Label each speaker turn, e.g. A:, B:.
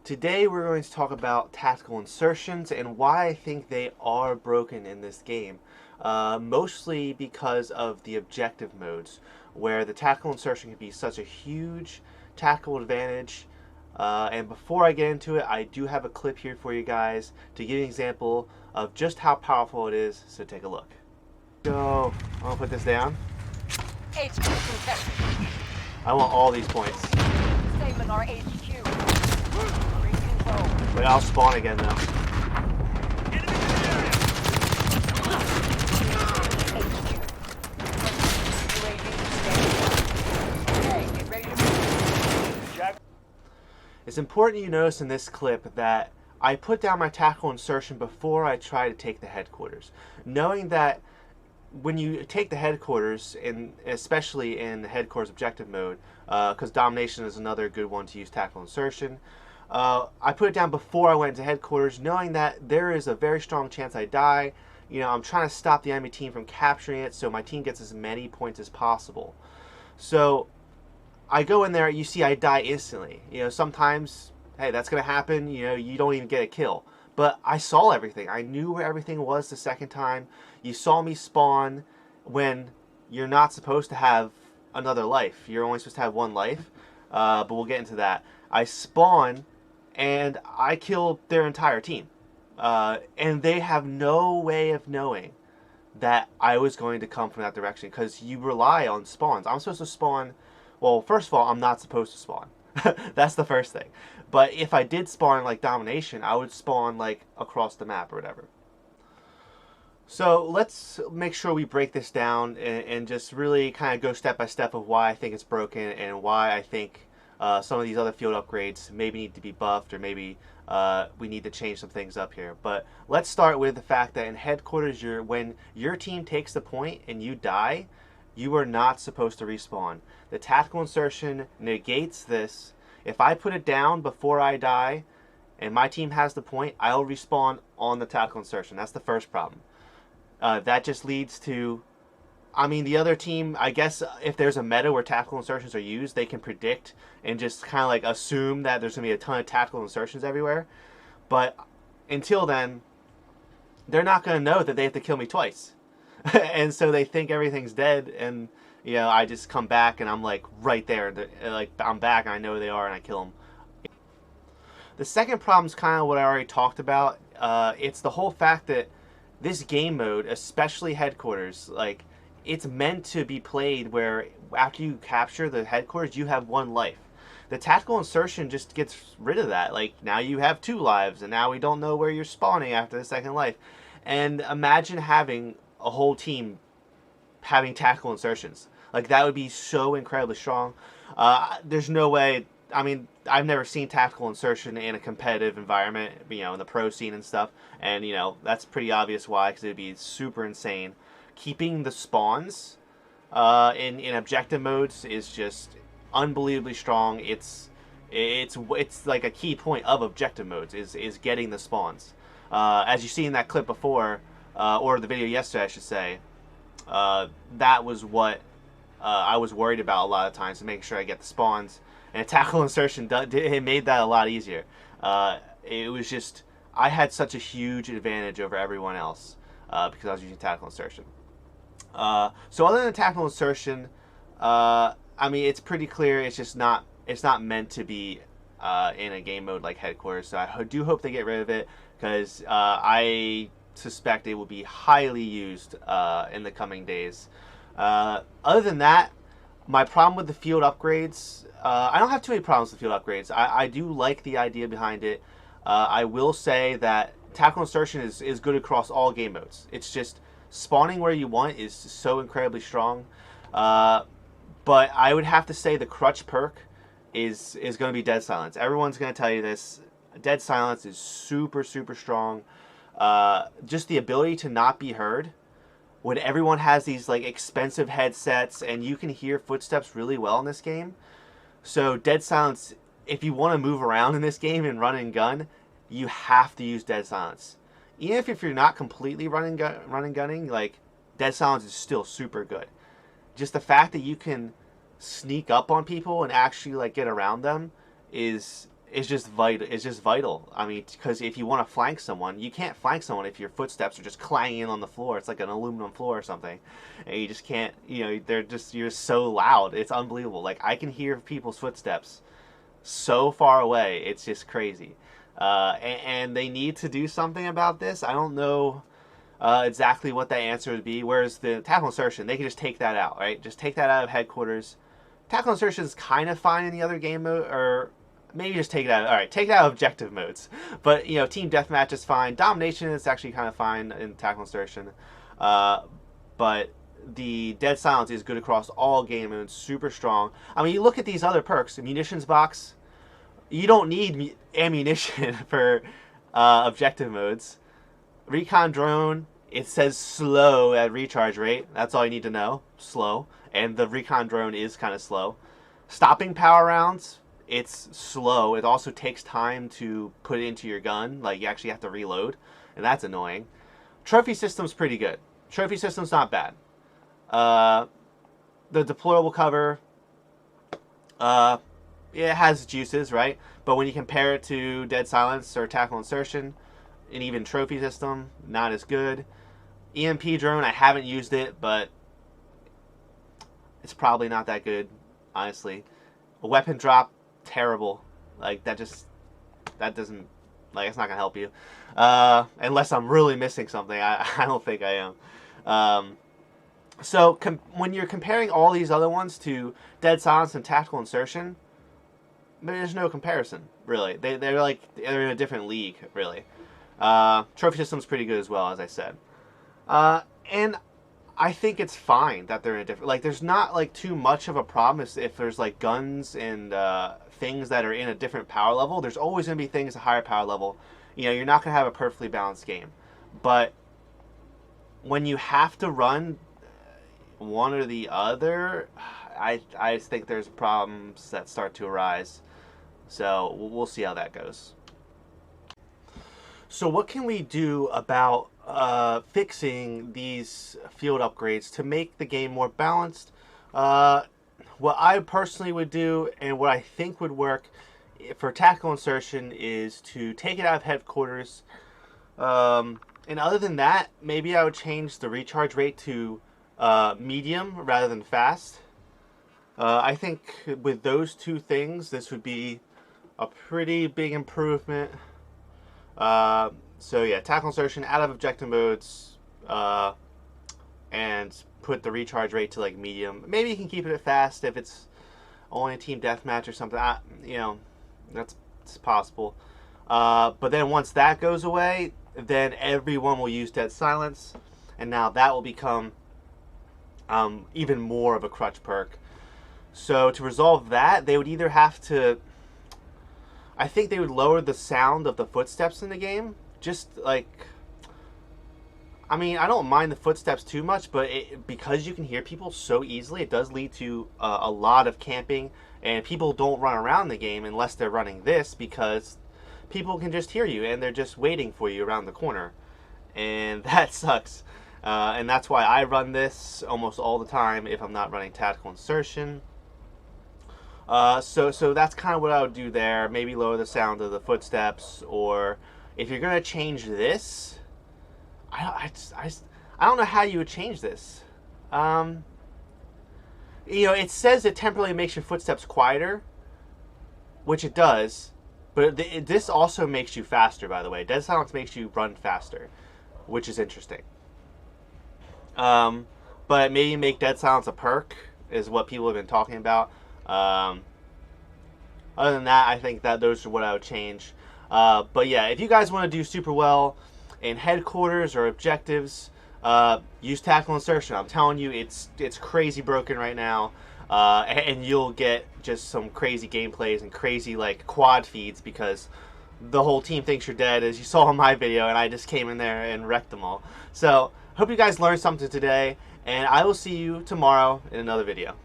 A: Today we're going to talk about tactical insertions and why I think they are broken in this game. Mostly because of the objective modes, where the tactical insertion can be such a huge tactical advantage. And before I get into it, I do have a clip here for you guys to give you an example of just how powerful it is, so take a look. So, I'm going to put this down.
B: HQ contested.
A: I want all these points.
B: Disabling our HQ. Bring control.
A: But I'll spawn again though. It's important you notice in this clip that I put down my tactical insertion before I try to take the headquarters, knowing that when you take the headquarters, especially in the headquarters objective mode, because domination is another good one to use tactical insertion, I put it down before I went to headquarters, knowing that there is a very strong chance I die. You know, I'm trying to stop the enemy team from capturing it, so my team gets as many points as possible. So I go in there, you see I die instantly. You know, sometimes, hey, that's going to happen. You know, you don't even get a kill. But I saw everything. I knew where everything was the second time. You saw me spawn when you're not supposed to have another life. You're only supposed to have one life. But we'll get into that. I spawn and I killed their entire team. And they have no way of knowing that I was going to come from that direction, because you rely on spawns. I'm supposed to spawn. Well, first of all, I'm not supposed to spawn. That's the first thing. But if I did spawn like domination, I would spawn like across the map or whatever. So let's make sure we break this down and just really kind of go step by step of why I think it's broken and why I think some of these other field upgrades maybe need to be buffed, or maybe we need to change some things up here. But let's start with the fact that in headquarters, when your team takes the point and you die, you are not supposed to respawn. The tactical insertion negates this. If I put it down before I die and my team has the point, I'll respawn on the tactical insertion. That's the first problem. That just leads to, I mean, the other team, I guess if there's a meta where tactical insertions are used, they can predict and just kind of like assume that there's going to be a ton of tactical insertions everywhere. But until then, they're not going to know that they have to kill me twice. And so they think everything's dead, and you know, I just come back and I'm like right there. Like, I'm back and I know who they are, and I kill them. The second problem is kind of what I already talked about. It's the whole fact that this game mode, especially headquarters, like, it's meant to be played where after you capture the headquarters, you have one life. The tactical insertion just gets rid of that. Like, now you have 2 lives, and now we don't know where you're spawning after the second life. And imagine having a whole team having tactical insertions. Like, that would be so incredibly strong. There's no way. I mean, I've never seen tactical insertion in a competitive environment, you know, in the pro scene and stuff. And, you know, that's pretty obvious why, because it would be super insane. Keeping the spawns in objective modes is just unbelievably strong. It's like a key point of objective modes is getting the spawns. As you see in that clip before, or the video yesterday, I should say, that was what I was worried about a lot of times, to make sure I get the spawns. And tactical insertion, it made that a lot easier. It was just, I had such a huge advantage over everyone else because I was using tactical insertion. So other than tactical insertion, I mean, it's pretty clear it's just not, it's not meant to be in a game mode like headquarters. So I do hope they get rid of it, because I suspect it will be highly used in the coming days. Other than that, my problem with the field upgrades, I don't have too many problems with field upgrades. I do like the idea behind it. I will say that tactical insertion is good across all game modes. It's just spawning where you want is so incredibly strong. But I would have to say the crutch perk is going to be Dead Silence. Everyone's going to tell you this. Dead Silence is super, super strong. Just the ability to not be heard when everyone has these like expensive headsets and you can hear footsteps really well in this game. So Dead Silence, if you want to move around in this game and run and gun, you have to use Dead Silence. Even if you're not completely running gunning, like, Dead Silence is still super good. Just the fact that you can sneak up on people and actually like get around them is is just vital. It's just vital. I mean, because if you want to flank someone, you can't flank someone if your footsteps are just clanging on the floor. It's like an aluminum floor or something, and you just can't. You know, you're so loud. It's unbelievable. Like I can hear people's footsteps so far away. It's just crazy. And they need to do something about this. I don't know exactly what that answer would be. Whereas the tackle insertion, they can just take that out, right? Just take that out of headquarters. Tackle insertion is kind of fine in the other game mode, or maybe just take it out. All right, take it out of objective modes. But you know, team deathmatch is fine. Domination is actually kind of fine in tackle insertion. But the dead silence is good across all game modes. Super strong. I mean, you look at these other perks. Munitions box. You don't need ammunition for objective modes. Recon drone. It says slow at recharge rate. That's all you need to know. Slow. And the recon drone is kind of slow. Stopping power rounds, it's slow. It also takes time to put it into your gun. Like, you actually have to reload. And that's annoying. Trophy system's pretty good. Trophy system's not bad. The deployable cover, it has juices, right? But when you compare it to Dead Silence or Tackle Insertion, and even Trophy System, not as good. EMP drone, I haven't used it, but it's probably not that good, honestly. A weapon drop, terrible. Like, that doesn't, like, it's not going to help you. Unless I'm really missing something. I don't think I am. So, when you're comparing all these other ones to Dead Silence and Tactical Insertion, there's no comparison, really. They're in a different league, really. Trophy system's pretty good as well, as I said. And I think it's fine that they're in a different... Like, there's not, like, too much of a problem if there's, like, guns and things that are in a different power level. There's always going to be things at a higher power level. You know, you're not going to have a perfectly balanced game. But when you have to run one or the other, I just think there's problems that start to arise. So we'll see how that goes. So what can we do about fixing these field upgrades to make the game more balanced? What I personally would do, and what I think would work for Tactical Insertion, is to take it out of headquarters. And other than that, maybe I would change the recharge rate to medium rather than fast. I think with those two things, this would be a pretty big improvement. So yeah, Tackle Insertion out of objective modes, and put the recharge rate to like medium. Maybe you can keep it at fast if it's only a team deathmatch or something. You know, it's possible. But then once that goes away, then everyone will use Dead Silence, and now that will become even more of a crutch perk. So to resolve that, they would either have to... I think they would lower the sound of the footsteps in the game. Just like... I mean, I don't mind the footsteps too much, but because you can hear people so easily, it does lead to a lot of camping, and people don't run around the game unless they're running this, because people can just hear you, and they're just waiting for you around the corner. And that sucks. And that's why I run this almost all the time if I'm not running Tactical Insertion. So that's kind of what I would do there. Maybe lower the sound of the footsteps, or if you're going to change this... I don't know how you would change this. You know, it says it temporarily makes your footsteps quieter, which it does, but this also makes you faster, by the way. Dead Silence makes you run faster, which is interesting. But maybe make Dead Silence a perk is what people have been talking about. Other than that, I think that those are what I would change. But yeah, if you guys want to do super well in headquarters or objectives, use Tactical Insertion. I'm telling you, it's crazy broken right now, and you'll get just some crazy gameplays and crazy like quad feeds because the whole team thinks you're dead, as you saw in my video, and I just came in there and wrecked them all. So hope you guys learned something today, and I will see you tomorrow in another video.